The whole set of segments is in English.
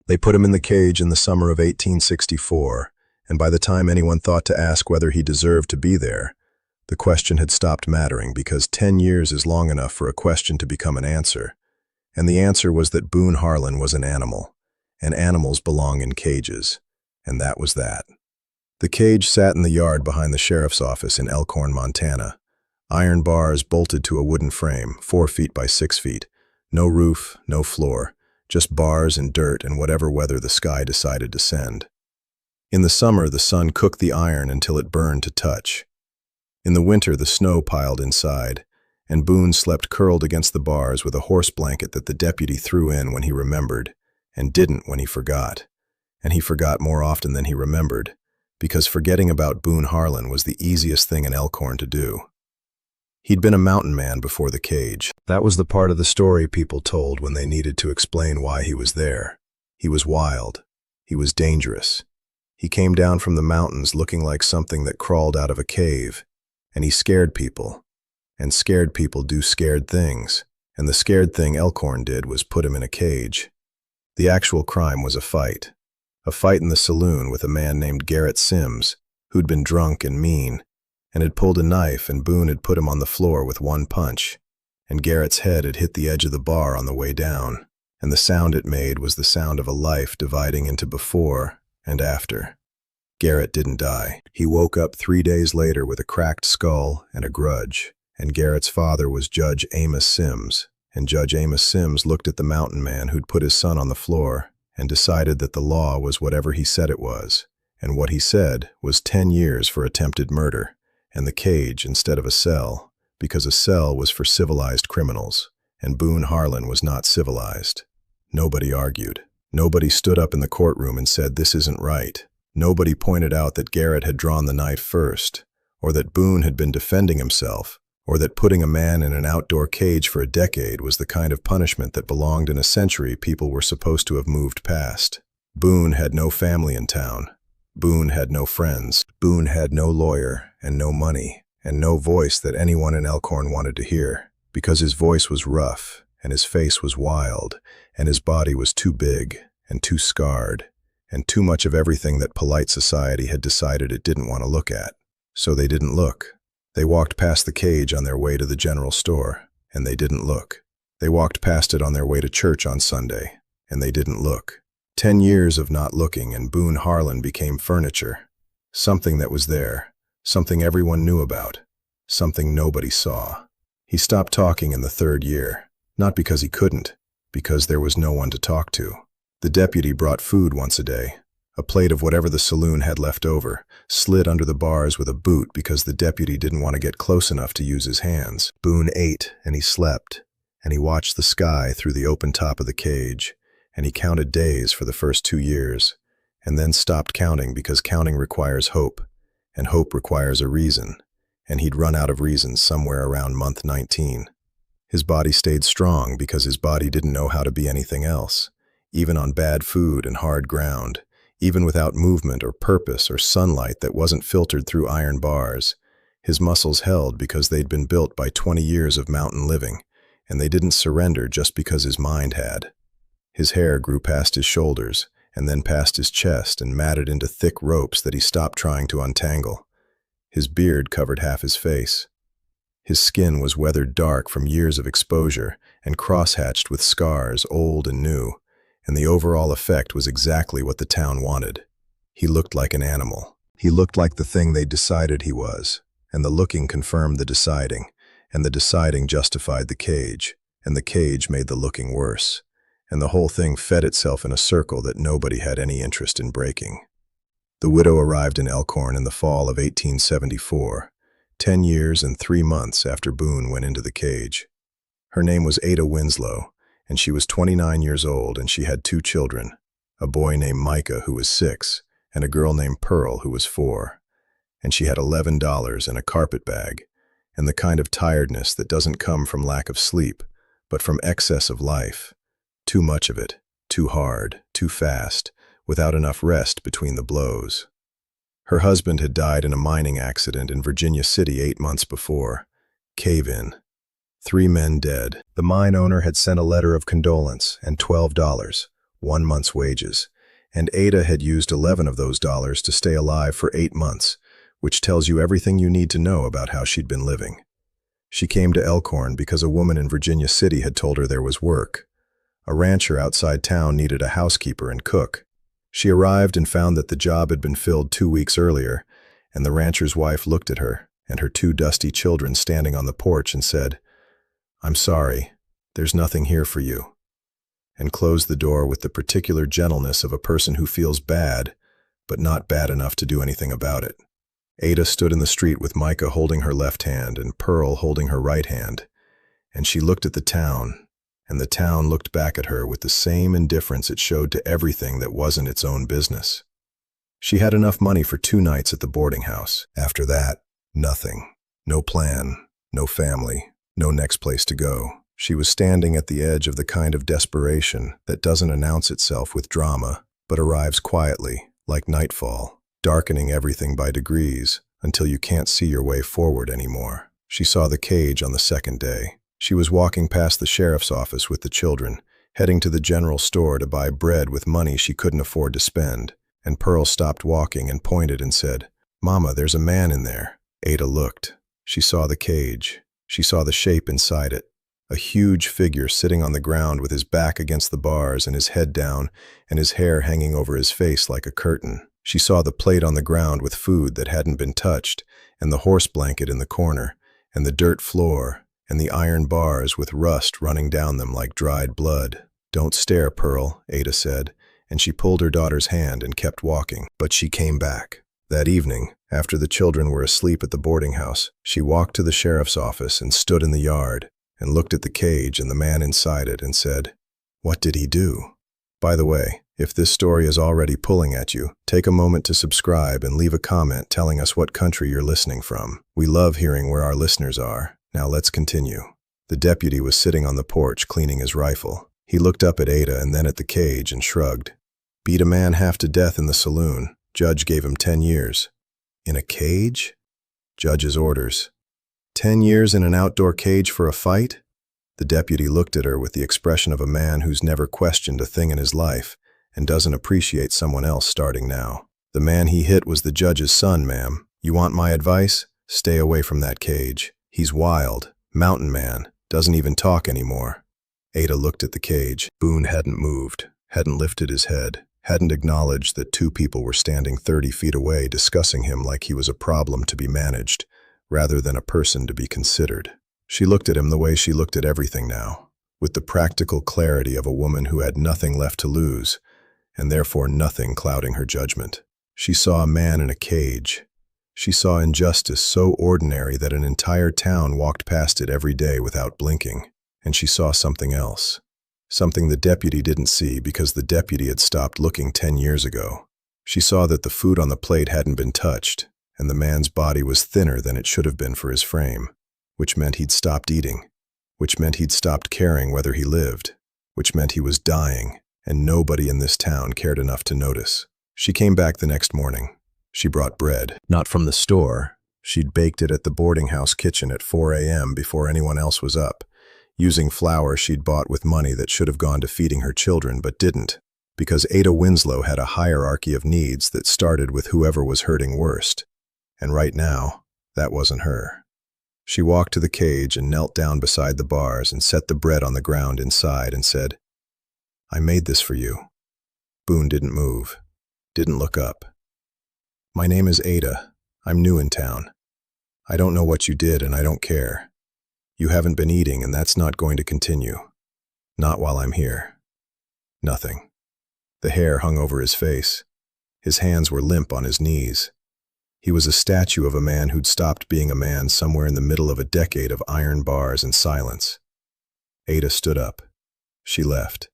They put him in the cage in the summer of 1864, and by the time anyone thought to ask whether he deserved to be there, the question had stopped mattering because 10 years is long enough for a question to become an answer. And the answer was that Boone Harlan was an animal, and animals belong in cages. And that was that. The cage sat in the yard behind the sheriff's office in Elkhorn, Montana. Iron bars bolted to a wooden frame, 4 feet by 6 feet. No roof, no floor, just bars and dirt and whatever weather the sky decided to send. In the summer, the sun cooked the iron until it burned to touch. In the winter, the snow piled inside, and Boone slept curled against the bars with a horse blanket that the deputy threw in when he remembered, and didn't when he forgot. And he forgot more often than he remembered, because forgetting about Boone Harlan was the easiest thing in Elkhorn to do. He'd been a mountain man before the cage. That was the part of the story people told when they needed to explain why he was there. He was wild. He was dangerous. He came down from the mountains looking like something that crawled out of a cave, and he scared people. And scared people do scared things, and the scared thing Elkhorn did was put him in a cage. The actual crime was a fight in the saloon with a man named Garrett Sims, who'd been drunk and mean, and had pulled a knife, and Boone had put him on the floor with one punch, and Garrett's head had hit the edge of the bar on the way down, and the sound it made was the sound of a life dividing into before and after. Garrett didn't die. He woke up 3 days later with a cracked skull and a grudge, and Garrett's father was Judge Amos Sims, and Judge Amos Sims looked at the mountain man who'd put his son on the floor and decided that the law was whatever he said it was, and what he said was 10 years for attempted murder, and the cage instead of a cell, because a cell was for civilized criminals, and Boone Harlan was not civilized. Nobody argued. Nobody stood up in the courtroom and said, "This isn't right." Nobody pointed out that Garrett had drawn the knife first, or that Boone had been defending himself, or that putting a man in an outdoor cage for a decade was the kind of punishment that belonged in a century people were supposed to have moved past. Boone had no family in town. Boone had no friends. Boone had no lawyer and no money and no voice that anyone in Elkhorn wanted to hear, because his voice was rough and his face was wild and his body was too big and too scarred and too much of everything that polite society had decided it didn't want to look at. So they didn't look. They walked past the cage on their way to the general store, and they didn't look. They walked past it on their way to church on Sunday, and they didn't look. 10 years of not looking, and Boone Harlan became furniture. Something that was there, something everyone knew about, something nobody saw. He stopped talking in the 3rd year, not because he couldn't, because there was no one to talk to. The deputy brought food once a day, a plate of whatever the saloon had left over, slid under the bars with a boot because the deputy didn't want to get close enough to use his hands. Boone ate, and he slept, and he watched the sky through the open top of the cage, and he counted days for the first 2 years, and then stopped counting because counting requires hope, and hope requires a reason, and he'd run out of reasons somewhere around month 19. His body stayed strong because his body didn't know how to be anything else, even on bad food and hard ground. Even without movement or purpose or sunlight that wasn't filtered through iron bars, his muscles held because they'd been built by 20 years of mountain living, and they didn't surrender just because his mind had. His hair grew past his shoulders, and then past his chest and matted into thick ropes that he stopped trying to untangle. His beard covered half his face. His skin was weathered dark from years of exposure and crosshatched with scars, old and new, and the overall effect was exactly what the town wanted. He looked like an animal. He looked like the thing they decided he was, and the looking confirmed the deciding, and the deciding justified the cage, and the cage made the looking worse, and the whole thing fed itself in a circle that nobody had any interest in breaking. The widow arrived in Elkhorn in the fall of 1874, 10 years and 3 months after Boone went into the cage. Her name was Ada Winslow, and she was 29 years old, and she had 2 children, a boy named Micah who was 6, and a girl named Pearl who was 4. And she had $11 and a carpet bag, and the kind of tiredness that doesn't come from lack of sleep, but from excess of life. Too much of it, too hard, too fast, without enough rest between the blows. Her husband had died in a mining accident in Virginia City 8 months before. Cave-in. 3 men dead. The mine owner had sent a letter of condolence and $12, 1 month's wages, and Ada had used 11 of those dollars to stay alive for 8 months, which tells you everything you need to know about how she'd been living. She came to Elkhorn because a woman in Virginia City had told her there was work. A rancher outside town needed a housekeeper and cook. She arrived and found that the job had been filled 2 weeks earlier, and the rancher's wife looked at her and her 2 dusty children standing on the porch and said, "I'm sorry, there's nothing here for you," and closed the door with the particular gentleness of a person who feels bad, but not bad enough to do anything about it. Ada stood in the street with Micah holding her left hand and Pearl holding her right hand, and she looked at the town, and the town looked back at her with the same indifference it showed to everything that wasn't its own business. She had enough money for 2 nights at the boarding house. After that, nothing. No plan, no family, no next place to go. She was standing at the edge of the kind of desperation that doesn't announce itself with drama, but arrives quietly, like nightfall, darkening everything by degrees until you can't see your way forward anymore. She saw the cage on the 2nd day. She was walking past the sheriff's office with the children, heading to the general store to buy bread with money she couldn't afford to spend, and Pearl stopped walking and pointed and said, "Mama, there's a man in there." Ada looked. She saw the cage. She saw the shape inside it. A huge figure sitting on the ground with his back against the bars and his head down and his hair hanging over his face like a curtain. She saw the plate on the ground with food that hadn't been touched, and the horse blanket in the corner, and the dirt floor, and the iron bars with rust running down them like dried blood. "Don't stare, Pearl," Ada said, and she pulled her daughter's hand and kept walking. But she came back. That evening, after the children were asleep at the boarding house, she walked to the sheriff's office and stood in the yard and looked at the cage and the man inside it and said, "What did he do?" By the way, if this story is already pulling at you, take a moment to subscribe and leave a comment telling us what country you're listening from. We love hearing where our listeners are. Now let's continue. The deputy was sitting on the porch cleaning his rifle. He looked up at Ada and then at the cage and shrugged. "Beat a man half to death in the saloon. Judge gave him 10 years. In a cage? Judge's orders. 10 years in an outdoor cage for a fight?" The deputy looked at her with the expression of a man who's never questioned a thing in his life and doesn't appreciate someone else starting now. "The man he hit was the judge's son, ma'am. You want my advice? Stay away from that cage. He's wild. Mountain man. Doesn't even talk anymore." Ada looked at the cage. Boone hadn't moved, hadn't lifted his head, hadn't acknowledged that 2 people were standing 30 feet away discussing him like he was a problem to be managed, rather than a person to be considered. She looked at him the way she looked at everything now, with the practical clarity of a woman who had nothing left to lose, and therefore nothing clouding her judgment. She saw a man in a cage. She saw injustice so ordinary that an entire town walked past it every day without blinking, and she saw something else. Something the deputy didn't see because the deputy had stopped looking 10 years ago. She saw that the food on the plate hadn't been touched, and the man's body was thinner than it should have been for his frame, which meant he'd stopped eating, which meant he'd stopped caring whether he lived, which meant he was dying, and nobody in this town cared enough to notice. She came back the next morning. She brought bread, not from the store. She'd baked it at the boarding house kitchen at 4 a.m. before anyone else was up, using flour she'd bought with money that should have gone to feeding her children but didn't, because Ada Winslow had a hierarchy of needs that started with whoever was hurting worst. And right now, that wasn't her. She walked to the cage and knelt down beside the bars and set the bread on the ground inside and said, "I made this for you." Boone didn't move, didn't look up. "My name is Ada. I'm new in town. I don't know what you did and I don't care. You haven't been eating and that's not going to continue. Not while I'm here." Nothing. The hair hung over his face. His hands were limp on his knees. He was a statue of a man who'd stopped being a man somewhere in the middle of a decade of iron bars and silence. Ada stood up. She left.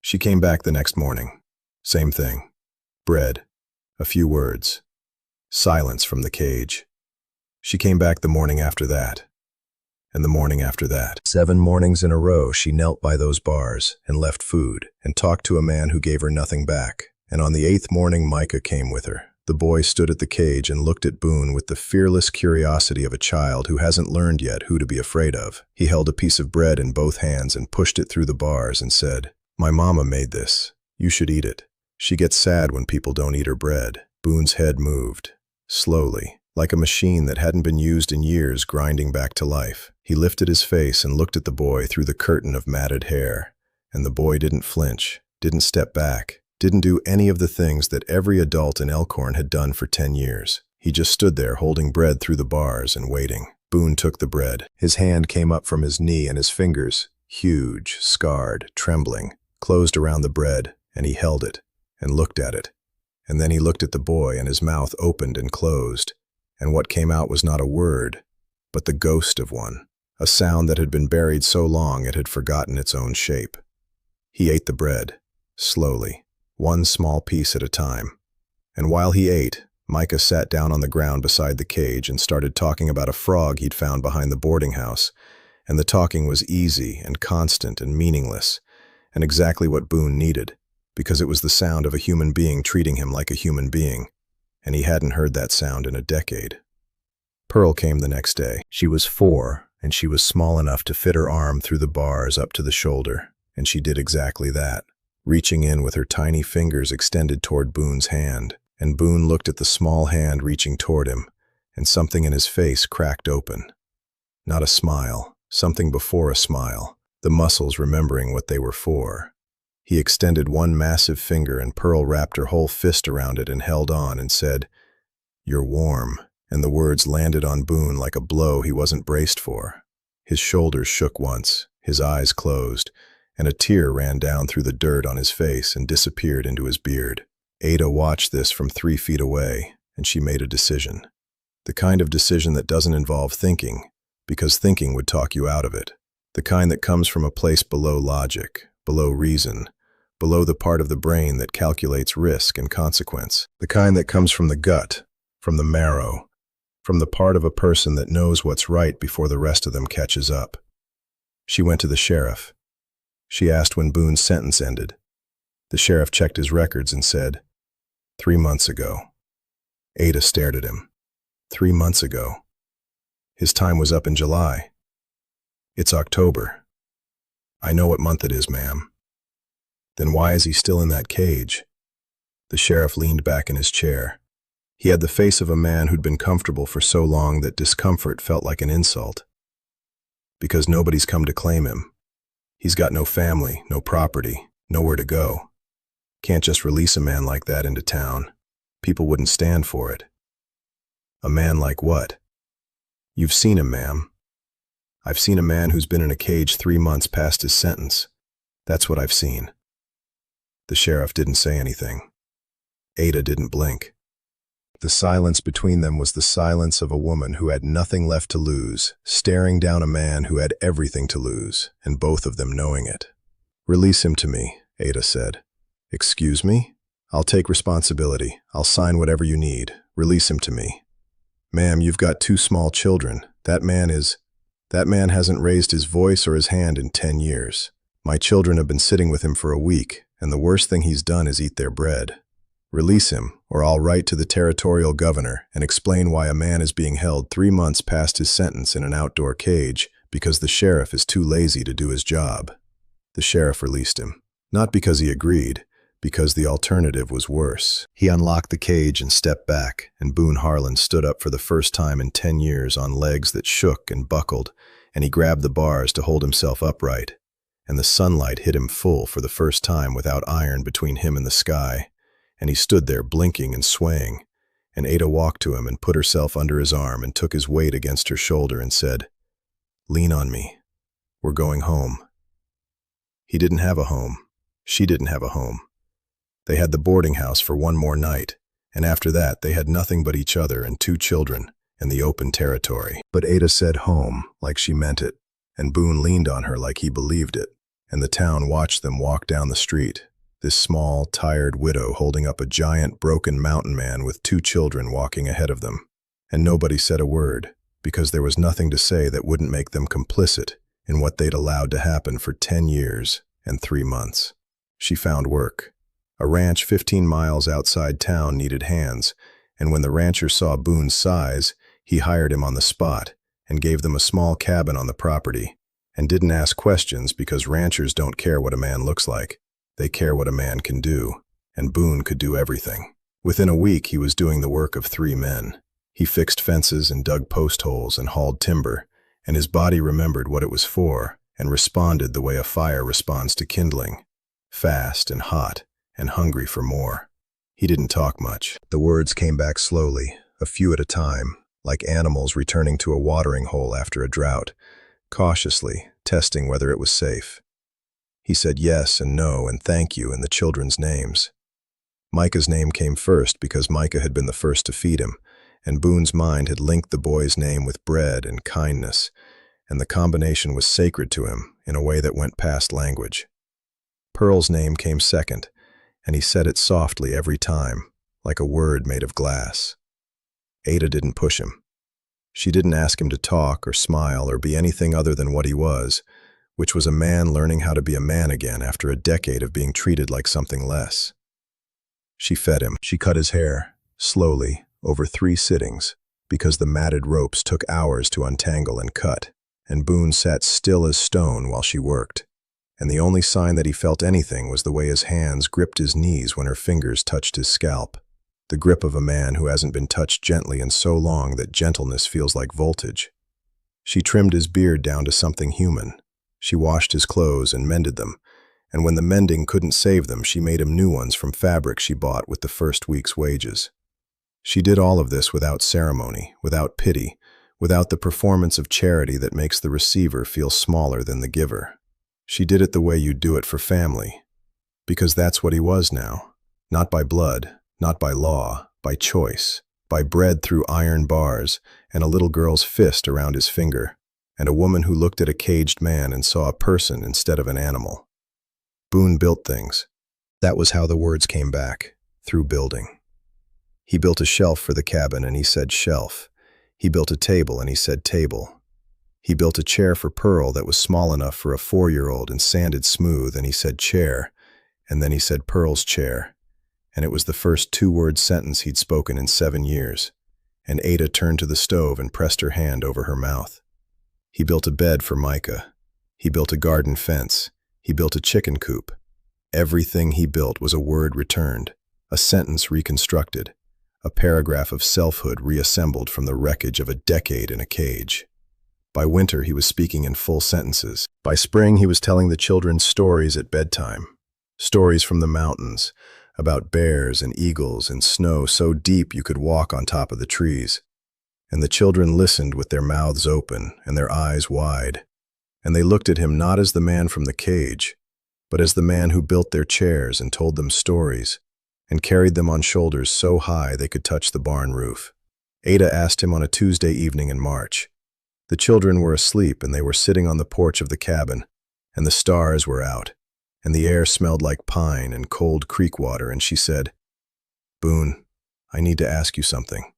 She came back the next morning. Same thing. Bread. A few words. Silence from the cage. She came back the morning after that. And the morning after that. 7 mornings in a row she knelt by those bars and left food and talked to a man who gave her nothing back. And on the 8th morning Micah came with her. The boy stood at the cage and looked at Boone with the fearless curiosity of a child who hasn't learned yet who to be afraid of. He held a piece of bread in both hands and pushed it through the bars and said, "My mama made this. You should eat it. She gets sad when people don't eat her bread. Boone's head moved, slowly, like a machine that hadn't been used in years grinding back to life. He lifted his face and looked at the boy through the curtain of matted hair. And the boy didn't flinch, didn't step back, didn't do any of the things that every adult in Elkhorn had done for 10 years. He just stood there holding bread through the bars and waiting. Boone took the bread. His hand came up from his knee and his fingers, huge, scarred, trembling, closed around the bread, and he held it and looked at it. And then he looked at the boy and his mouth opened and closed, and what came out was not a word, but the ghost of one, a sound that had been buried so long it had forgotten its own shape. He ate the bread, slowly, one small piece at a time. And while he ate, Micah sat down on the ground beside the cage and started talking about a frog he'd found behind the boarding house, and the talking was easy and constant and meaningless, and exactly what Boone needed, because it was the sound of a human being treating him like a human being, and he hadn't heard that sound in a decade. Pearl came the next day. She was 4, and she was small enough to fit her arm through the bars up to the shoulder, and she did exactly that, reaching in with her tiny fingers extended toward Boone's hand. And Boone looked at the small hand reaching toward him, and something in his face cracked open. Not a smile, something before a smile, the muscles remembering what they were for. He extended one massive finger and Pearl wrapped her whole fist around it and held on and said, "You're warm," and the words landed on Boone like a blow he wasn't braced for. His shoulders shook once, his eyes closed, and a tear ran down through the dirt on his face and disappeared into his beard. Ada watched this from 3 feet away, and she made a decision. The kind of decision that doesn't involve thinking, because thinking would talk you out of it. The kind that comes from a place below logic, below reason, below the part of the brain that calculates risk and consequence. The kind that comes from the gut, from the marrow, from the part of a person that knows what's right before the rest of them catches up. She went to the sheriff. She asked when Boone's sentence ended. The sheriff checked his records and said, 3 months ago. Ada stared at him. 3 months ago. His time was up in July. It's October. I know what month it is, ma'am. Then why is he still in that cage? The sheriff leaned back in his chair. He had the face of a man who'd been comfortable for so long that discomfort felt like an insult. Because nobody's come to claim him. He's got no family, no property, nowhere to go. Can't just release a man like that into town. People wouldn't stand for it. A man like what? You've seen him, ma'am. I've seen a man who's been in a cage 3 months past his sentence. That's what I've seen. The sheriff didn't say anything. Ada didn't blink. The silence between them was the silence of a woman who had nothing left to lose, staring down a man who had everything to lose, and both of them knowing it. "Release him to me," Ada said. "Excuse me? I'll take responsibility. I'll sign whatever you need. Release him to me." "Ma'am, you've got 2 small children. That man hasn't raised his voice or his hand in 10 years. My children have been sitting with him for a week, and the worst thing he's done is eat their bread. Release him, or I'll write to the territorial governor and explain why a man is being held 3 months past his sentence in an outdoor cage because the sheriff is too lazy to do his job." The sheriff released him, not because he agreed, because the alternative was worse. He unlocked the cage and stepped back, and Boone Harlan stood up for the first time in 10 years on legs that shook and buckled, and he grabbed the bars to hold himself upright. And the sunlight hit him full for the first time without iron between him and the sky, and he stood there blinking and swaying, and Ada walked to him and put herself under his arm and took his weight against her shoulder and said, "Lean on me. We're going home." He didn't have a home. She didn't have a home. They had the boarding house for 1 more night, and after that they had nothing but each other and 2 children and the open territory. But Ada said home like she meant it, and Boone leaned on her like he believed it, and the town watched them walk down the street, this small, tired widow holding up a giant, broken mountain man with 2 children walking ahead of them. And nobody said a word, because there was nothing to say that wouldn't make them complicit in what they'd allowed to happen for 10 years and 3 months. She found work. A ranch 15 miles outside town needed hands, and when the rancher saw Boone's size, he hired him on the spot and gave them a small cabin on the property, and didn't ask questions because ranchers don't care what a man looks like. They care what a man can do, and Boone could do everything. Within a week, he was doing the work of 3 men. He fixed fences and dug post holes and hauled timber, and his body remembered what it was for and responded the way a fire responds to kindling, fast and hot and hungry for more. He didn't talk much. The words came back slowly, a few at a time, like animals returning to a watering hole after a drought, cautiously, testing whether it was safe. He said yes and no and thank you in the children's names. Micah's name came first because Micah had been the first to feed him, and Boone's mind had linked the boy's name with bread and kindness, and the combination was sacred to him in a way that went past language. Pearl's name came second, and he said it softly every time, like a word made of glass. Ada didn't push him. She didn't ask him to talk or smile or be anything other than what he was, which was a man learning how to be a man again after a decade of being treated like something less. She fed him. She cut his hair, slowly, over 3 sittings, because the matted ropes took hours to untangle and cut, and Boone sat still as stone while she worked, and the only sign that he felt anything was the way his hands gripped his knees when her fingers touched his scalp, the grip of a man who hasn't been touched gently in so long that gentleness feels like voltage. She trimmed his beard down to something human. She washed his clothes and mended them, and when the mending couldn't save them, she made him new ones from fabric she bought with the first week's wages. She did all of this without ceremony, without pity, without the performance of charity that makes the receiver feel smaller than the giver. She did it the way you do it for family, because that's what he was now, not by blood, not by law, by choice, by bread through iron bars and a little girl's fist around his finger, and a woman who looked at a caged man and saw a person instead of an animal. Boone built things. That was how the words came back, through building. He built a shelf for the cabin and he said shelf. He built a table and he said table. He built a chair for Pearl that was small enough for a 4-year-old and sanded smooth, and he said chair, and then he said Pearl's chair, and it was the first 2-word sentence he'd spoken in 7 years, and Ada turned to the stove and pressed her hand over her mouth. He built a bed for Micah. He built a garden fence. He built a chicken coop. Everything he built was a word returned, a sentence reconstructed, a paragraph of selfhood reassembled from the wreckage of a decade in a cage. By winter, he was speaking in full sentences. By spring, he was telling the children stories at bedtime. Stories from the mountains, about bears and eagles and snow so deep you could walk on top of the trees. And the children listened with their mouths open and their eyes wide. And they looked at him not as the man from the cage, but as the man who built their chairs and told them stories, and carried them on shoulders so high they could touch the barn roof. Ada asked him on a Tuesday evening in March. The children were asleep and they were sitting on the porch of the cabin, and the stars were out, and the air smelled like pine and cold creek water, and she said, "Boone, I need to ask you something."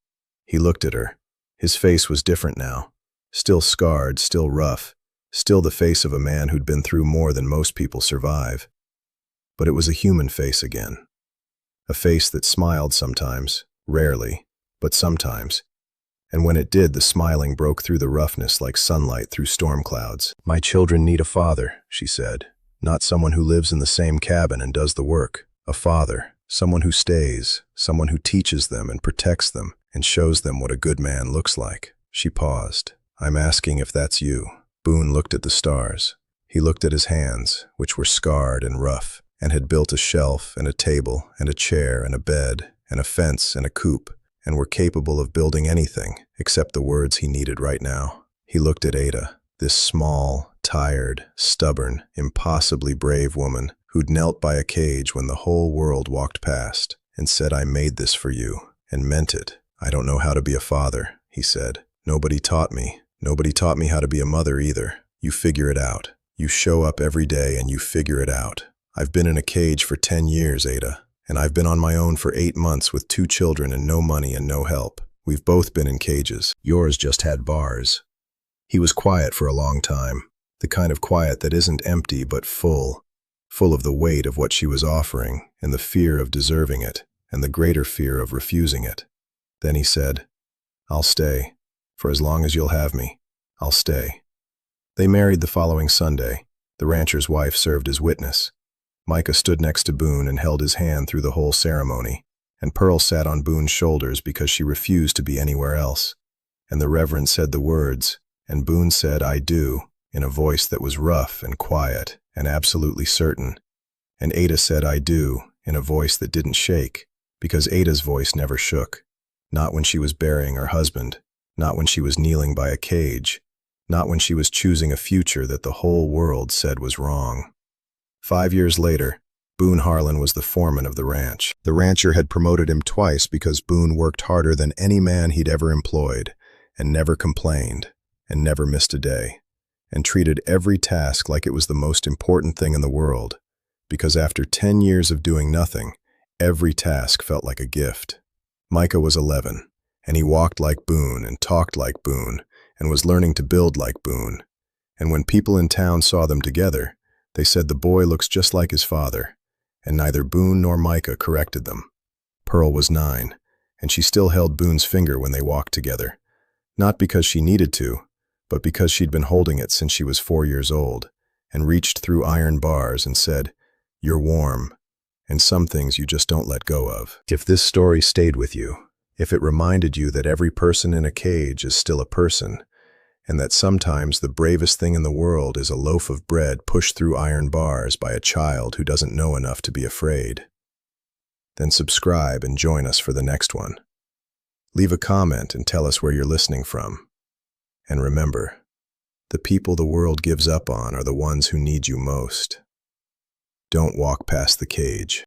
He looked at her. His face was different now, still scarred, still rough, still the face of a man who'd been through more than most people survive. But it was a human face again. A face that smiled sometimes, rarely, but sometimes. And when it did, the smiling broke through the roughness like sunlight through storm clouds. "My children need a father," she said. "Not someone who lives in the same cabin and does the work. A father, someone who stays, someone who teaches them and protects them and shows them what a good man looks like." She paused. "I'm asking if that's you." Boone looked at the stars. He looked at his hands, which were scarred and rough, and had built a shelf and a table and a chair and a bed and a fence and a coop, and were capable of building anything except the words he needed right now. He looked at Ada, this small, tired, stubborn, impossibly brave woman who'd knelt by a cage when the whole world walked past, and said, "I made this for you," and meant it. "I don't know how to be a father," he said. "Nobody taught me. Nobody taught me how to be a mother either. You figure it out. You show up every day and you figure it out. I've been in a cage for 10 years, Ada. And I've been on my own for 8 months with 2 children and no money and no help. We've both been in cages. Yours just had bars." He was quiet for a long time, the kind of quiet that isn't empty but full of the weight of what she was offering and the fear of deserving it and the greater fear of refusing it. Then he said, "I'll stay. For as long as you'll have me, I'll stay." They married the following Sunday. The rancher's wife served as witness. Micah stood next to Boone and held his hand through the whole ceremony, and Pearl sat on Boone's shoulders because she refused to be anywhere else. And the Reverend said the words, and Boone said, "I do," in a voice that was rough and quiet and absolutely certain. And Ada said, "I do," in a voice that didn't shake, because Ada's voice never shook. Not when she was burying her husband, not when she was kneeling by a cage, not when she was choosing a future that the whole world said was wrong. 5 years later, Boone Harlan was the foreman of the ranch. The rancher had promoted him twice because Boone worked harder than any man he'd ever employed, and never complained, and never missed a day, and treated every task like it was the most important thing in the world, because after 10 years of doing nothing, every task felt like a gift. Micah was 11, and he walked like Boone and talked like Boone and was learning to build like Boone. And when people in town saw them together, they said the boy looks just like his father, and neither Boone nor Micah corrected them. Pearl was 9, and she still held Boone's finger when they walked together, not because she needed to, but because she'd been holding it since she was 4 years old, and reached through iron bars and said, "You're warm," and some things you just don't let go of. If this story stayed with you, if it reminded you that every person in a cage is still a person, and that sometimes the bravest thing in the world is a loaf of bread pushed through iron bars by a child who doesn't know enough to be afraid, then subscribe and join us for the next one. Leave a comment and tell us where you're listening from. And remember, the people the world gives up on are the ones who need you most. Don't walk past the cage.